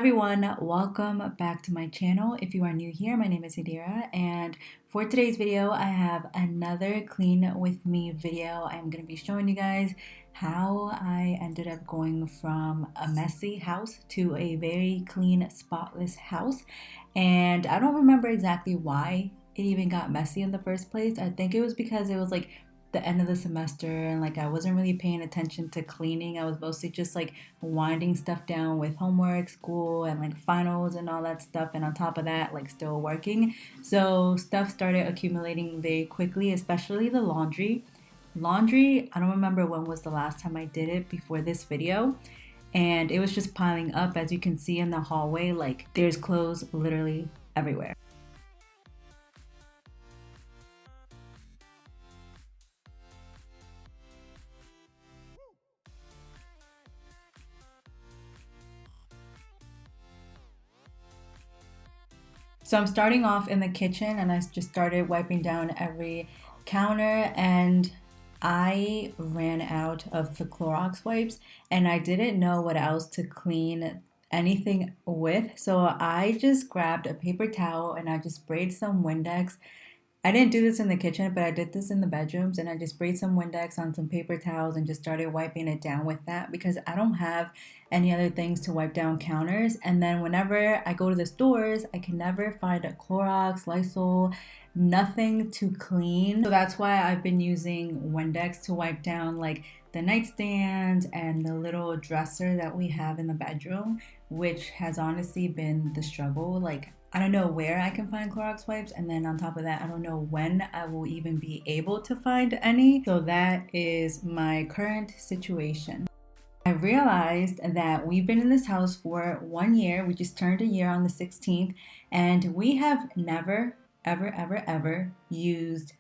everyone, welcome back to my channel. If you are new here, my name is Yadira, and for today's video I have another clean with me video. I'm going to be showing you guys how I ended up going from a messy house to a very clean, spotless house. And I don't remember exactly why it even got messy in the first place. I think it was because it was like the end of the semester and like I wasn't really paying attention to cleaning. I was mostly just like winding stuff down with homework, school, and like finals and all that stuff, and on top of that like still working. So stuff started accumulating very quickly, especially the laundry. I don't remember when was the last time I did it before this video, and it was just piling up. As you can see in the hallway, like there's clothes literally everywhere. So I'm starting off in the kitchen and I just started wiping down every counter, and I ran out of the Clorox wipes and I didn't know what else to clean anything with. So I just grabbed a paper towel and I just sprayed some Windex. I didn't do this in the kitchen, but I did this in the bedrooms, and I just sprayed some Windex on some paper towels and just started wiping it down with that because I don't have any other things to wipe down counters. And then whenever I go to the stores, I can never find a Clorox, Lysol, nothing to clean. So that's why I've been using Windex to wipe down like the nightstand and the little dresser that we have in the bedroom, which has honestly been the struggle. Like, I don't know where I can find Clorox wipes, and then on top of that, I don't know when I will even be able to find any. So that is my current situation. I realized that we've been in this house for 1 year. We just turned a year on the 16th, and we have never, ever used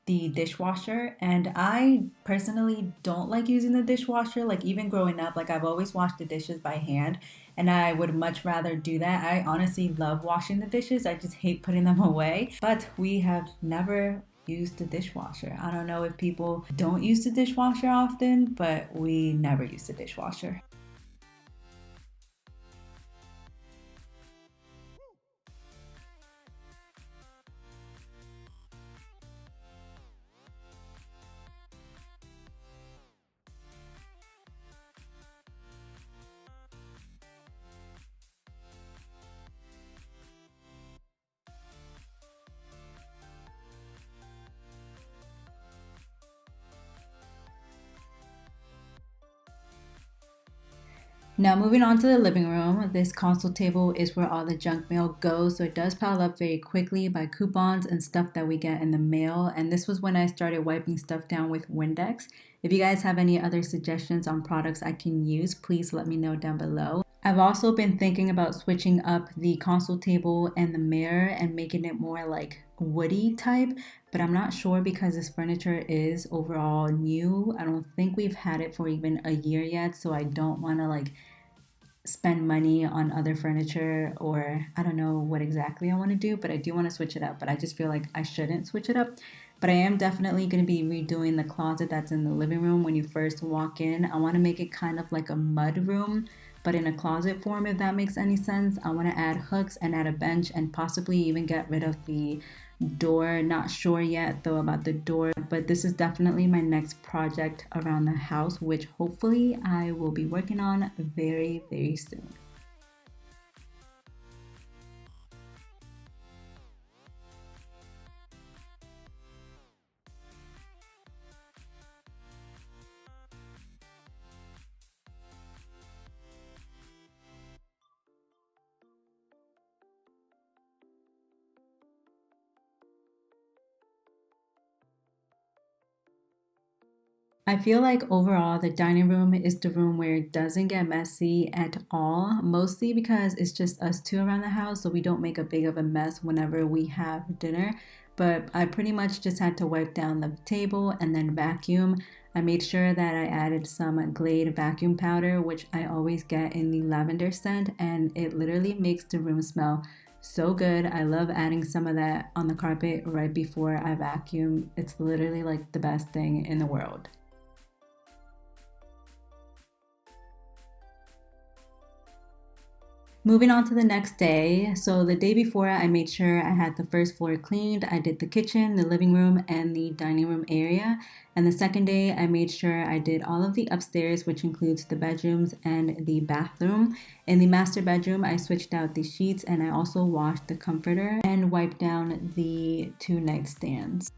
the dishwasher. And I personally don't like using the dishwasher. Like, even growing up, like I've always washed the dishes by hand, and I would much rather do that. I honestly love washing the dishes. I just hate putting them away. But we have never used the dishwasher. I don't know if people don't use the dishwasher often, but we never use the dishwasher. Now moving on to the living room, this console table is where all the junk mail goes, so it does pile up very quickly by coupons and stuff that we get in the mail. And this was when I started wiping stuff down with Windex. If you guys have any other suggestions on products I can use, please let me know down below. I've also been thinking about switching up the console table and the mirror and making it more like woody type, but I'm not sure because this furniture is overall new. I don't think we've had it for even a year yet, so I don't want to like spend money on other furniture, or I don't know what exactly I want to do, but I do want to switch it up. But I just feel like I shouldn't switch it up. But I am definitely going to be redoing the closet that's in the living room when you first walk in. I want to make it kind of like a mud room, but in a closet form, if that makes any sense. I want to add hooks and add a bench and possibly even get rid of the door. Not sure yet though about the door, but this is definitely my next project around the house, which hopefully I will be working on very, very soon. I feel like overall the dining room is the room where it doesn't get messy at all, mostly because it's just us two around the house, so we don't make a big of a mess whenever we have dinner. But I pretty much just had to wipe down the table and then vacuum. I made sure that I added some Glade vacuum powder, which I always get in the lavender scent, and it literally makes the room smell so good. I love adding some of that on the carpet right before I vacuum. It's literally like the best thing in the world. Moving on to the next day. So the day before, I made sure I had the first floor cleaned. I did the kitchen, the living room, and the dining room area. And the second day, I made sure I did all of the upstairs, which includes the bedrooms and the bathroom. In the master bedroom, I switched out the sheets and I also washed the comforter and wiped down the two nightstands.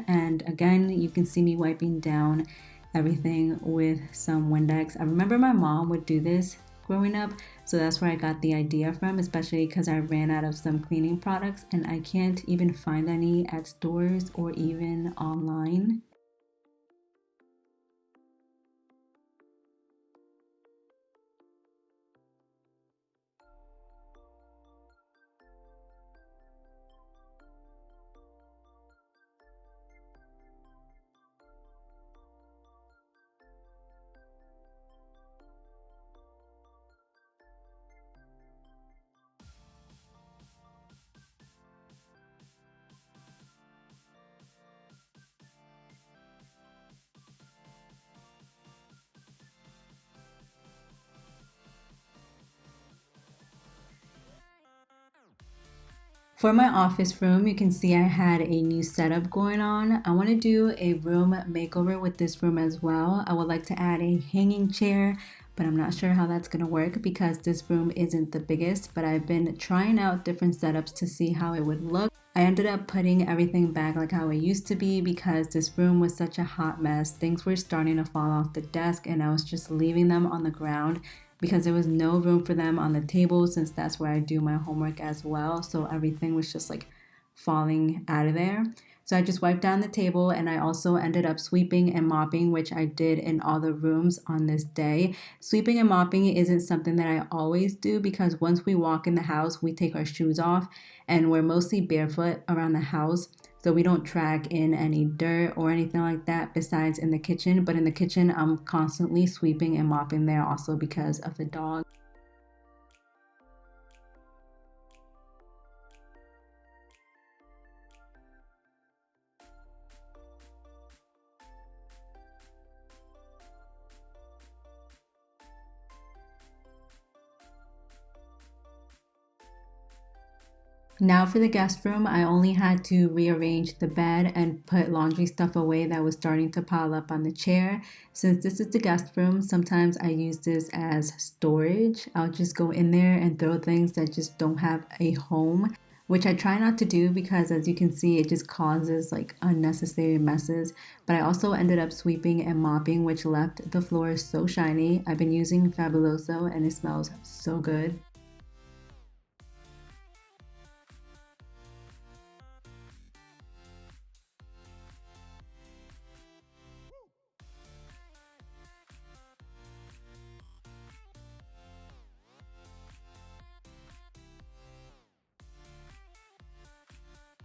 And again, you can see me wiping down everything with some Windex. I remember my mom would do this growing up, so that's where I got the idea from, especially because I ran out of some cleaning products and I can't even find any at stores or even online. For my office room, you can see I had a new setup going on. I want to do a room makeover with this room as well. I would like to add a hanging chair, but I'm not sure how that's going to work because this room isn't the biggest, but I've been trying out different setups to see how it would look. I ended up putting everything back like how it used to be because this room was such a hot mess. Things were starting to fall off the desk and I was just leaving them on the ground because there was no room for them on the table since that's where I do my homework as well. So everything was just like falling out of there. So I just wiped down the table and I also ended up sweeping and mopping, which I did in all the rooms on this day. Sweeping and mopping isn't something that I always do because once we walk in the house, we take our shoes off and we're mostly barefoot around the house. So we don't track in any dirt or anything like that besides in the kitchen. But in the kitchen, I'm constantly sweeping and mopping there also because of the dog. Now for the guest room, I only had to rearrange the bed and put laundry stuff away that was starting to pile up on the chair. Since this is the guest room, sometimes I use this as storage. I'll just go in there and throw things that just don't have a home, which I try not to do because as you can see, it just causes like unnecessary messes. But I also ended up sweeping and mopping, which left the floor so shiny. I've been using Fabuloso and it smells so good.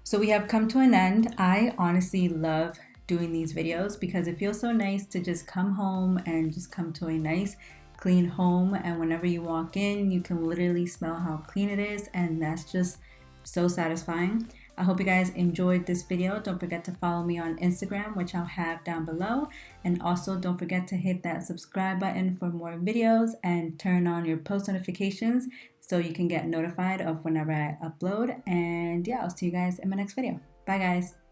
So we have come to an end. I honestly love doing these videos because it feels so nice to just come home and just come to a nice clean home, and whenever you walk in you can literally smell how clean it is, and that's just so satisfying. I hope you guys enjoyed this video. Don't forget to follow me on Instagram, which I'll have down below, and also don't forget to hit that subscribe button for more videos and turn on your post notifications so you can get notified of whenever I upload. And yeah, I'll see you guys in my next video. Bye guys.